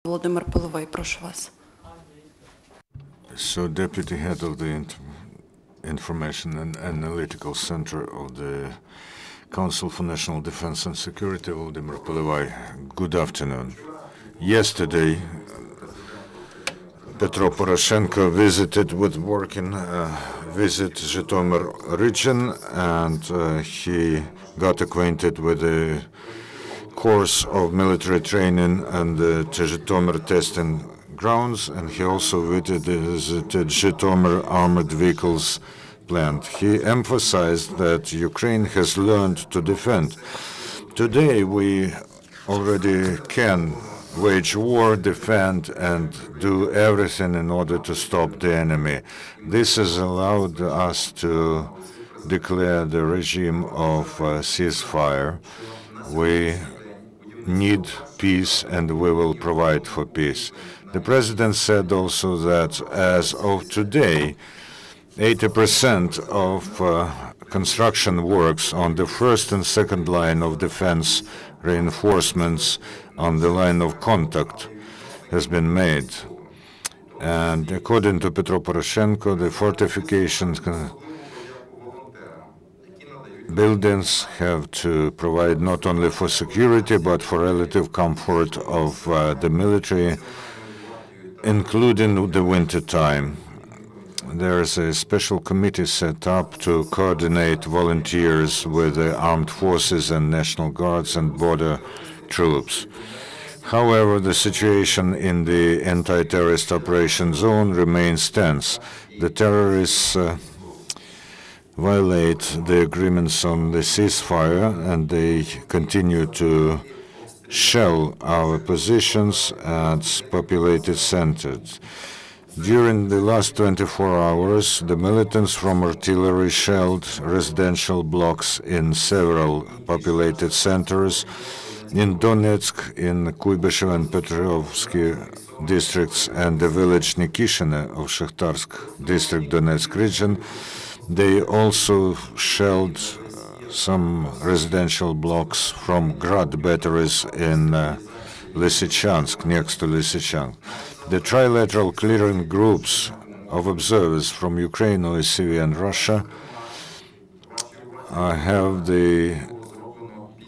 Володимир Полyoviy, прошу вас. So, Deputy Head of the Information and Analytical Center of the Council for National Defense and Security, Volodymyr Polyoviy. Good afternoon. Yesterday, Petro Poroshenko visited with working visit Zhytomyr region, and he got acquainted with the course of military training and the Zhytomyr testing grounds, and he also visited Zhytomyr armored vehicles plant. He emphasized that Ukraine has learned to defend. Today we already can wage war, defend, and do everything in order to stop the enemy. This has allowed us to declare the regime of ceasefire. We need peace, and we will provide for peace. The president said also that as of today, 80% of construction works on the first and second line of defense reinforcements on the line of contact has been made. And according to Petro Poroshenko, the fortifications buildings have to provide not only for security but for relative comfort of the military, including the winter time. There is a special committee set up to coordinate volunteers with the armed forces and National Guards and border troops. However, the situation in the anti-terrorist operation zone remains tense. The terrorists violate the agreements on the ceasefire, and they continue to shell our positions at populated centers. During the last 24 hours, the militants from artillery shelled residential blocks in several populated centers in Donetsk, in Kuybyshev and Petrovsky districts, and the village Nikishine of Shakhtarsk district, Donetsk region. They also shelled some residential blocks from Grad batteries in Lysychansk, next to Lysychansk. The trilateral clearing groups of observers from Ukraine, OSCE, and Russia have the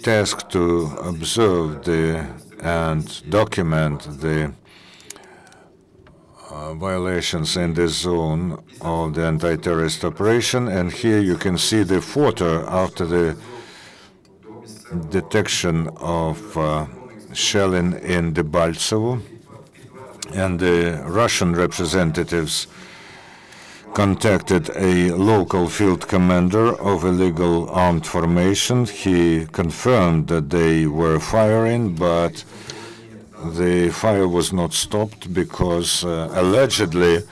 task to observe and document the violations in this zone of the anti-terrorist operation. And here you can see the photo after the detection of shelling in Debaltsevo. And the Russian representatives contacted a local field commander of illegal armed formation. He confirmed that they were firing, but the fire was not stopped because allegedly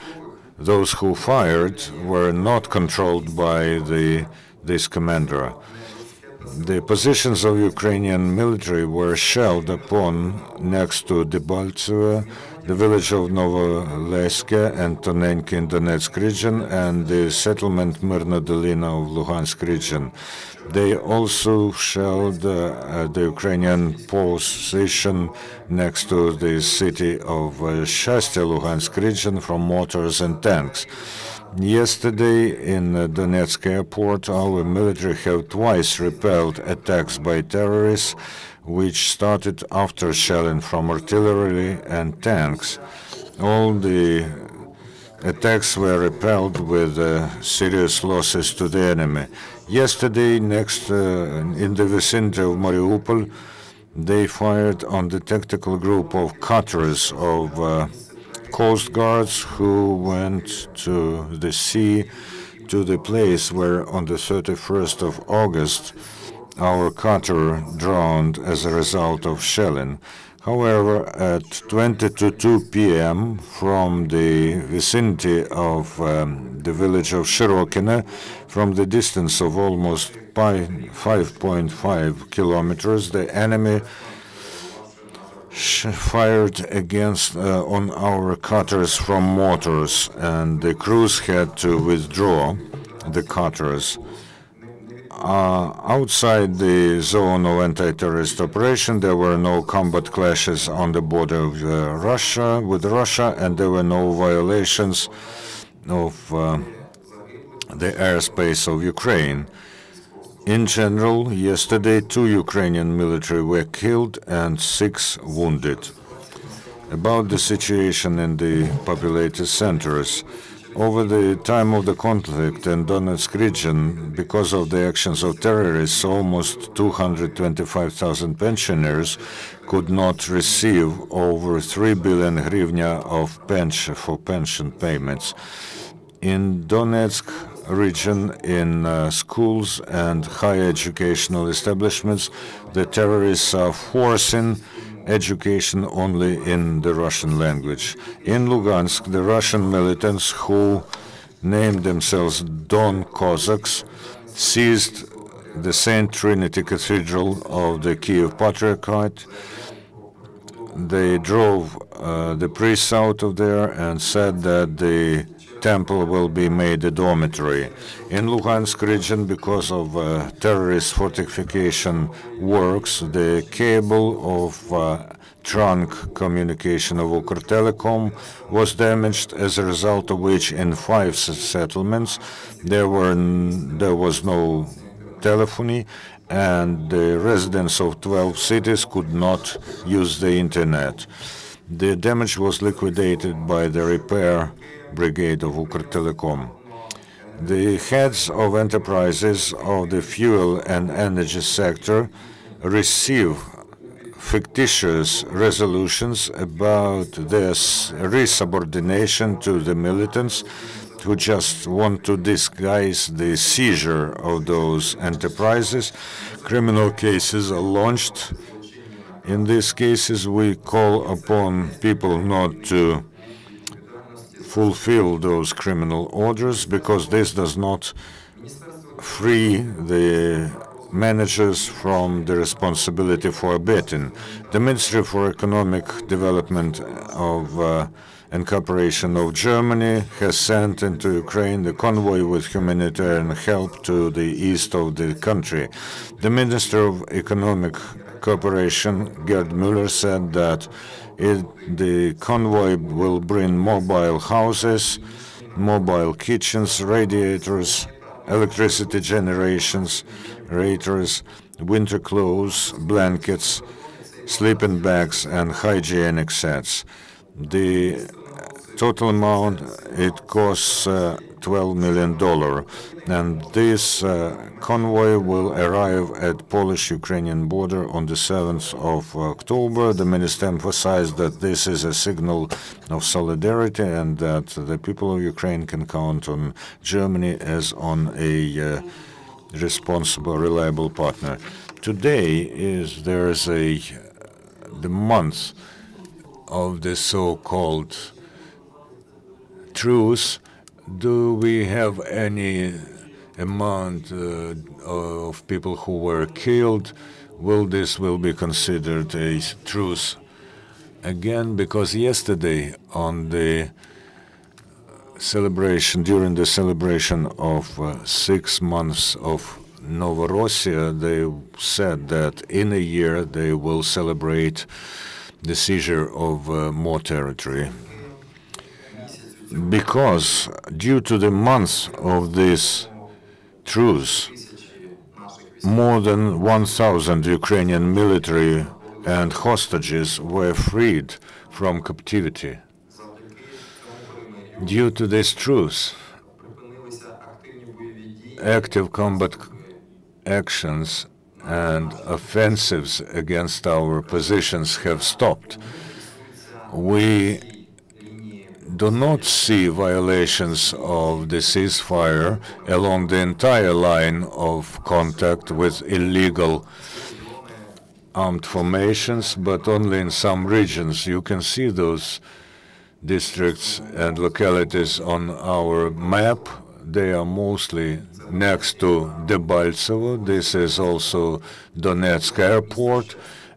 those who fired were not controlled by this commander. The positions of Ukrainian military were shelled upon next to Debaltsevo, the village of Novoleske and Tonenki in Donetsk region, and the settlement Myrna Dolina of Luhansk region. They also shelled the Ukrainian position next to the city of Shastya, Luhansk region, from mortars and tanks. Yesterday in Donetsk airport, our military have twice repelled attacks by terrorists, which started after shelling from artillery and tanks. All the attacks were repelled with serious losses to the enemy. Yesterday, in the vicinity of Mariupol, they fired on the tactical group of cutters of Coast Guards who went to the sea, to the place where on the 31st of August our cutter drowned as a result of shelling. However, at 20 to 2 p.m. from the vicinity of the village of Shirokine, from the distance of almost 5.5 kilometers, the enemy fired against on our cutters from mortars, and the crews had to withdraw the cutters. Outside the zone of anti-terrorist operation, there were no combat clashes on the border of Russia, and there were no violations of the airspace of Ukraine. In general, yesterday, 2 Ukrainian military were killed and 6 wounded. About the situation in the populated centers, over the time of the conflict in Donetsk region, because of the actions of terrorists, almost 225,000 pensioners could not receive over 3 billion hryvnia of pension payments. In Donetsk region, in schools and higher educational establishments, the terrorists are forcing education only in the Russian language. In Lugansk, the Russian militants who named themselves Don Cossacks seized the Saint Trinity Cathedral of the Kiev Patriarchate. They drove the priests out of there and said that the temple will be made a dormitory. In Luhansk region, because of terrorist fortification works, the cable of trunk communication of Ukrtelecom was damaged, as a result of which in 5 settlements there was no telephony, and the residents of 12 cities could not use the internet. The damage was liquidated by the repair brigade of Ukrtelecom. The heads of enterprises of the fuel and energy sector receive fictitious resolutions about their resubordination to the militants who just want to disguise the seizure of those enterprises. Criminal cases are launched. In these cases, we call upon people not to fulfill those criminal orders, because this does not free the managers from the responsibility for abetting. The Ministry for Economic Development and Cooperation of Germany has sent into Ukraine the convoy with humanitarian help to the east of the country. The Minister of Economic Cooperation, Gerd Müller, said that the convoy will bring mobile houses, mobile kitchens, radiators, electricity generations, radiators, winter clothes, blankets, sleeping bags, and hygienic sets. The total amount, it costs $12 million. And this convoy will arrive at Polish-Ukrainian border on the 7th of October. The minister emphasized that this is a signal of solidarity and that the people of Ukraine can count on Germany as on a responsible, reliable partner. Today there's the month of the so-called truce. Do we have any amount of people who were killed? Will be considered a truce again? Because yesterday on the celebration, during the celebration of 6 months of Novorossiya, they said that in a year they will celebrate the seizure of more territory. Because due to the month of this truce, more than 1,000 Ukrainian military and hostages were freed from captivity. Due to this truce, active combat actions and offensives against our positions have stopped. We do not see violations of the ceasefire along the entire line of contact with illegal armed formations, but only in some regions. You can see those districts and localities on our map. They are mostly next to Debaltsevo. This is also Donetsk airport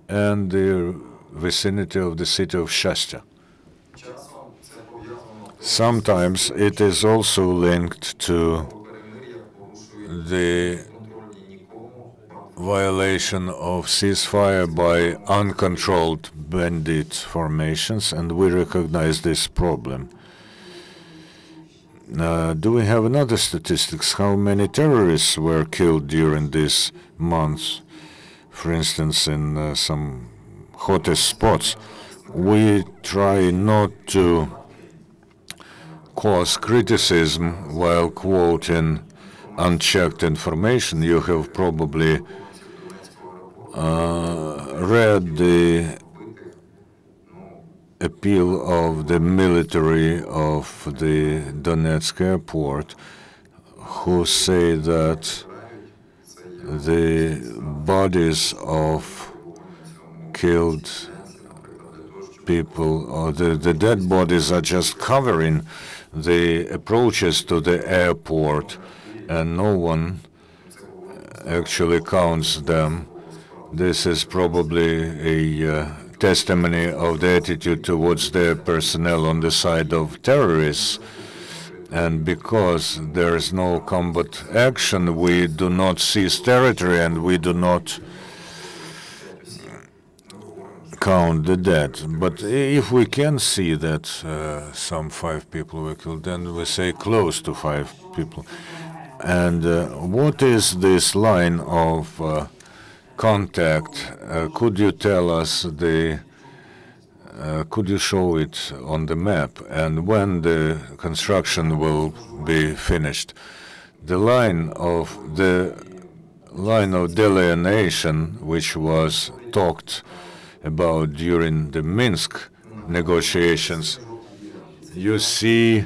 and the vicinity of the city of Shastya. Sometimes it is also linked to the violation of ceasefire by uncontrolled bandit formations, and we recognize this problem. Do we have another statistics? How many terrorists were killed during this month? For instance, in some hottest spots. We try not to cause criticism while quoting unchecked information. You have probably read the appeal of the military of the Donetsk airport, who say that the bodies of killed people, or the dead bodies, are just covering the approaches to the airport, and no one actually counts them. This is probably a testimony of the attitude towards their personnel on the side of terrorists. And because there is no combat action, we do not seize territory and we do not count the dead. But if we can see that some 5 people were killed, then we say close to 5 people. And what is this line of contact? Could you tell us could you show it on the map, and when the construction will be finished? The line of delineation, which was talked about during the Minsk negotiations, you see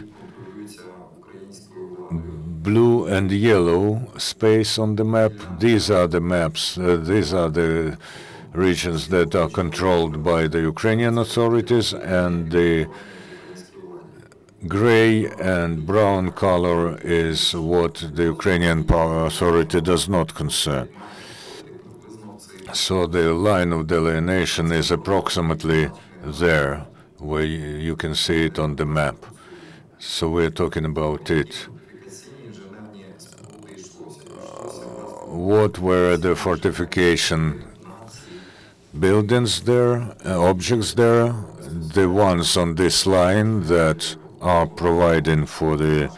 blue and yellow space on the map. These are the maps. These are the regions that are controlled by the Ukrainian authorities, and the gray and brown color is what the Ukrainian power authority does not concern. So the line of delineation is approximately there, where you can see it on the map. So we're talking about it. What were the fortification buildings there, objects there? The ones on this line that are providing for the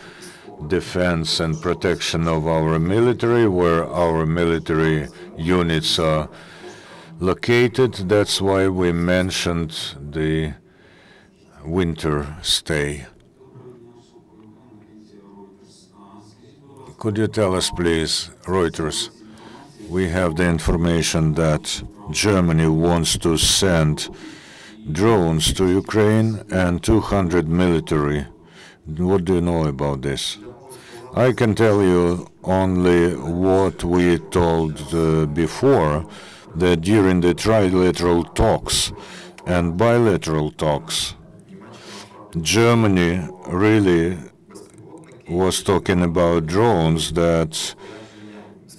defense and protection of our military, where our military units are located. That's why we mentioned the winter stay. Could you tell us, please, Reuters? We have the information that Germany wants to send drones to Ukraine and 200 military. What do you know about this? I can tell you only what we told before, that during the trilateral talks and bilateral talks, Germany really was talking about drones that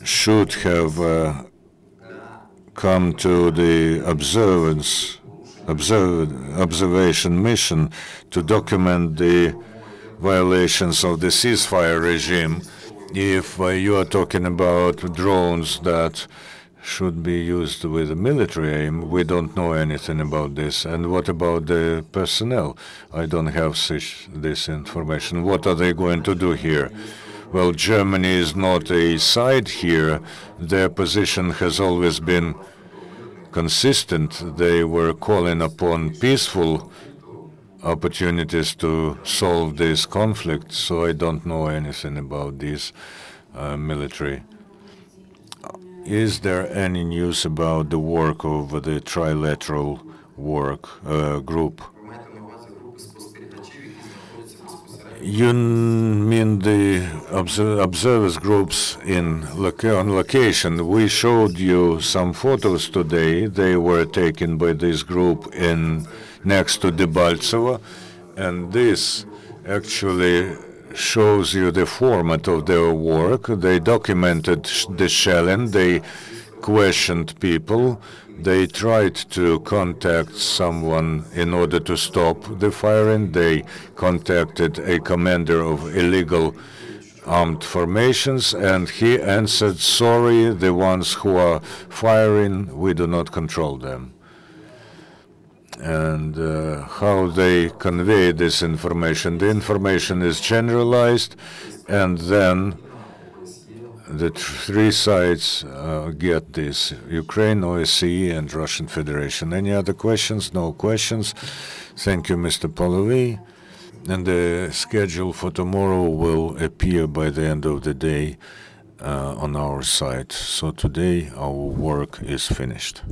should have come to the observation mission to document the violations of the ceasefire regime. If you are talking about drones that should be used with a military aim, we don't know anything about this. And what about the personnel? I don't have this information. What are they going to do here? Well, Germany is not a side here. Their position has always been consistent. They were calling upon peaceful opportunities to solve this conflict, so I don't know anything about this military. Is there any news about the work of the trilateral work group? You mean the observers groups on location? We showed you some photos today. They were taken by this group next to Debaltseve, and this actually shows you the format of their work. They documented the shelling, they questioned people, they tried to contact someone in order to stop the firing, they contacted a commander of illegal armed formations, and he answered, sorry, the ones who are firing, we do not control them. And how they convey this information. The information is generalized, and then the three sides get this: Ukraine, OSCE, and Russian Federation. Any other questions? No questions. Thank you, Mr. Polyoviy. And the schedule for tomorrow will appear by the end of the day on our site. So today our work is finished.